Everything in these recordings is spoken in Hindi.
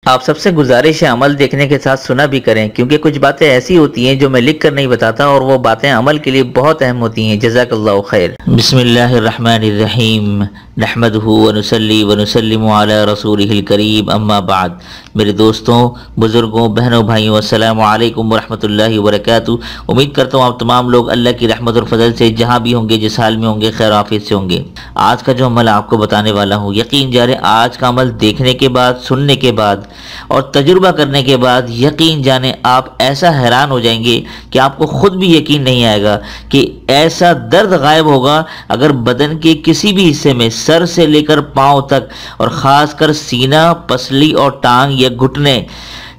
आप सबसे गुजारिश है अमल देखने के साथ सुना भी करें, क्योंकि कुछ बातें ऐसी होती हैं जो मैं लिख कर नहीं बताता और वो बातें अमल के लिए बहुत अहम होती हैं। जज़ाकल्लाह ओ खैर। बिस्मिल्लाहिर्रहमानिर्रहीम, नहमदुहु व नुसल्ली व नुसल्लिमु अला रसूलिहिल करीम, अम्मा बाद। मेरे दोस्तों, बुजुर्गों, बहनों, भाइयों, अस्सलामु अलैकुम व रहमतुल्लाहि व बरकातुहू। उम्मीद करता हूँ आप तमाम लोग अल्लाह की रहमत और फजल से जहाँ भी होंगे, जिस हाल में होंगे, खैर आफियत से होंगे। आज का जो अमल आपको बताने वाला हूँ, यकीन जाने आज का अमल देखने के बाद, सुनने के बाद और तजुर्बा करने के बाद यकीन जाने आप ऐसा हैरान हो जाएंगे कि आपको खुद भी यकीन नहीं आएगा कि ऐसा दर्द गायब होगा अगर बदन के किसी भी हिस्से में, सर से लेकर पांव तक और ख़ासकर सीना, पसली और टांग या घुटने,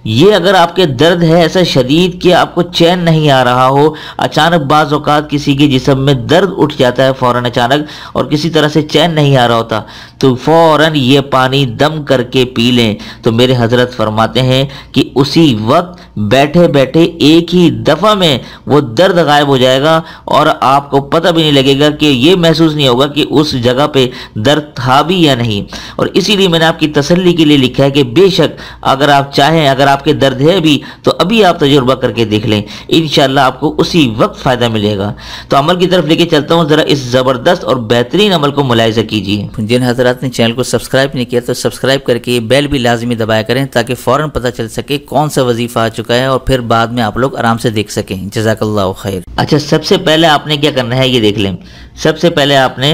ये अगर आपके दर्द है ऐसा शदीद कि आपको चैन नहीं आ रहा हो, अचानक बाज़ औक़ात किसी के जिस्म में दर्द उठ जाता है फ़ौरन अचानक और किसी तरह से चैन नहीं आ रहा होता, तो फ़ौरन ये पानी दम करके पी लें। तो मेरे हज़रत फरमाते हैं कि उसी वक्त बैठे बैठे एक ही दफ़ा में वो दर्द गायब हो जाएगा और आपको पता भी नहीं लगेगा कि ये महसूस नहीं होगा कि उस जगह पे दर्द था भी या नहीं। और इसीलिए मैंने आपकी तसल्ली के लिए लिखा है कि बेशक अगर आप चाहें, अगर आपके दर्द है अभी, तो अभी आप तजुर्बा करके देख लें, इंशाअल्लाह आपको उसी वक्त फ़ायदा मिलेगा। तो अमल की तरफ लेके चलता हूँ, ज़रा इस ज़बरदस्त और बेहतरीन अमल को मुलाहिज़ा कीजिए। जिन हज़रात ने चैनल को सब्सक्राइब नहीं किया तो सब्सक्राइब करके बेल भी लाजमी दबाया करें ताकि फ़ौरन पता चल सके कौन सा वजीफ़ा आ चुका है और फिर बाद में आप लोग आराम से देख सकें। जज़ाकल्लाह ओ खैर। अच्छा, सबसे पहले आपने क्या करना है ये देख लें। सबसे पहले आपने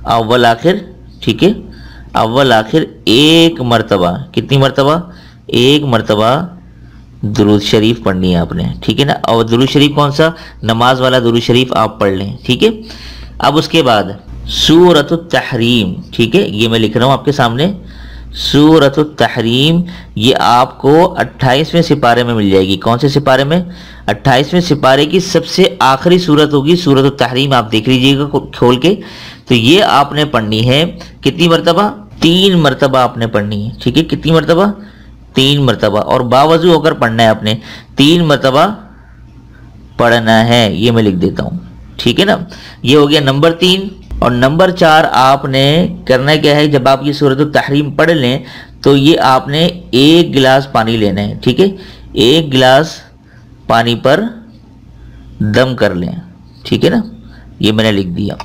अव्वल आखिर, ठीक है, अव्वल आखिर एक मरतबा, कितनी मरतबा? एक मरतबा दुरूद शरीफ पढ़नी है आपने, ठीक है ना। और दुरूद शरीफ कौन सा? नमाज वाला दुरूद शरीफ आप पढ़ लें, ठीक है। अब उसके बाद सूरतुत तहरीम, ठीक है, ये मैं लिख रहा हूँ आपके सामने, सूरतुत तहरीम, ये आपको 28वें सिपारे में मिल जाएगी। कौन से सिपारे में? 28वें सिपारे की सबसे आखिरी सूरत होगी सूरतुत तहरीम, आप देख लीजिएगा खोल के। तो ये आपने पढ़नी है कितनी मरतबा? 3 मरतबा आपने पढ़नी है, ठीक है। कितनी मरतबा? 3 मरतबा, और बावजू होकर पढ़ना है आपने, 3 मरतबा पढ़ना है, ये मैं लिख देता हूँ, ठीक है ना। ये हो गया नंबर 3। और नंबर 4 आपने करना क्या है, जब आप ये सूरत तहरीम पढ़ लें तो ये आपने 1 गिलास पानी लेना है, ठीक है। 1 गिलास पानी पर दम कर लें, ठीक है ना, ये मैंने लिख दिया।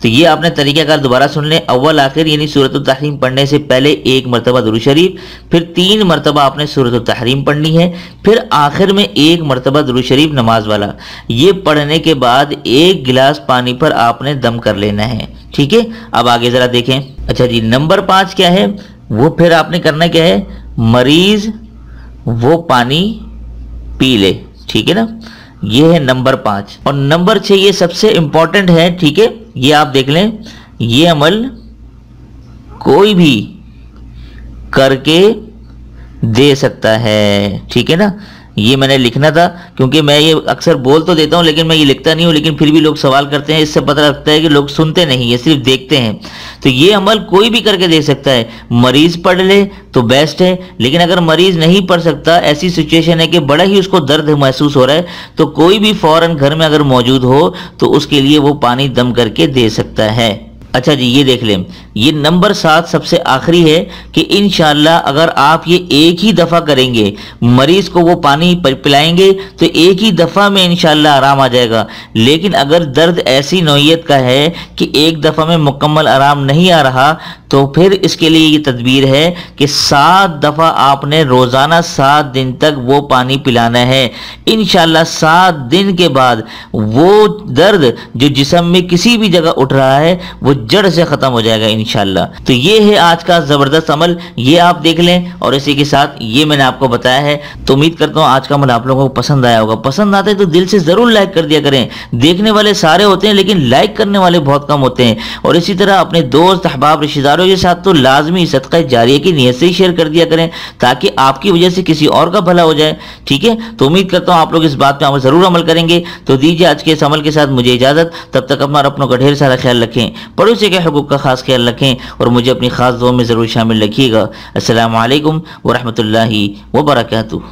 तो ये आपने तरीक़ाकार दोबारा सुन लें। अव्वल आखिर यानी सूरत तहरीम पढ़ने से पहले 1 मरतबा दुरूद शरीफ, फिर 3 मरतबा आपने सूरत तहरीम पढ़नी है, फिर आखिर में 1 मरतबा दुरूद शरीफ नमाज वाला। ये पढ़ने के बाद 1 गिलास पानी पर आपने दम कर लेना है, ठीक है। अब आगे ज़रा देखें। अच्छा जी, नंबर 5 क्या है? वो फिर आपने करना क्या है, मरीज़ वो पानी पी ले, ठीक है ना। ये है नंबर 5। और नंबर 6 ये सबसे इंपॉर्टेंट है, ठीक है। ये आप देख लें, ये अमल कोई भी करके दे सकता है, ठीक है ना। ये मैंने लिखना था क्योंकि मैं ये अक्सर बोल तो देता हूँ लेकिन मैं ये लिखता नहीं हूँ, लेकिन फिर भी लोग सवाल करते हैं, इससे पता लगता है कि लोग सुनते नहीं है, सिर्फ देखते हैं। तो ये अमल कोई भी करके दे सकता है। मरीज पढ़ ले तो बेस्ट है, लेकिन अगर मरीज नहीं पढ़ सकता, ऐसी सिचुएशन है कि बड़ा ही उसको दर्द महसूस हो रहा है, तो कोई भी फौरन घर में अगर मौजूद हो तो उसके लिए वो पानी दम करके दे सकता है। अच्छा जी, ये देख लें, ये नंबर 7 सबसे आखिरी है कि इंशाअल्लाह अगर आप ये एक ही दफ़ा करेंगे, मरीज को वो पानी पिलाएंगे तो एक ही दफ़ा में इंशाअल्लाह आराम आ जाएगा। लेकिन अगर दर्द ऐसी नौइयत का है कि एक दफ़ा में मुकम्मल आराम नहीं आ रहा, तो फिर इसके लिए ये तदबीर है कि 7 दफ़ा आपने रोज़ाना 7 दिन तक वो पानी पिलाना है। इंशाअल्लाह 7 दिन के बाद वो दर्द जो जिस्म में किसी भी जगह उठ रहा है वो जड़ से ख़त्म हो जाएगा इंशाअल्लाह। तो ये है आज का ज़बरदस्त अमल, ये आप देख लें। और इसी के साथ ये मैंने आपको बताया है, तो उम्मीद करता हूँ आज का अमल आप लोगों को पसंद आया होगा। पसंद आते तो दिल से ज़रूर लाइक कर दिया करें। देखने वाले सारे होते हैं लेकिन लाइक करने वाले बहुत कम होते हैं। और इसी तरह अपने दोस्त, अहबाब, रिश्तेदारों के साथ तो लाजमी सदका जारिया की नीयत से ही शेयर कर दिया करें ताकि आपकी वजह से किसी और का भला हो जाए, ठीक है। तो उम्मीद करता हूँ आप लोग इस बात पर ज़रूर अमल करेंगे। तो दीजिए आज के इस अमल के साथ मुझे इजाज़त। तब तक अपना और अपनों का ढेर सारा ख्याल रखें, पड़ोसी के हुकूक का खास ख्याल रखें और मुझे अपनी खास दुआ में ज़रूर शामिल रखिएगा। अस्सलामु अलैकुम व रहमतुल्लाहि व बरकातुहू।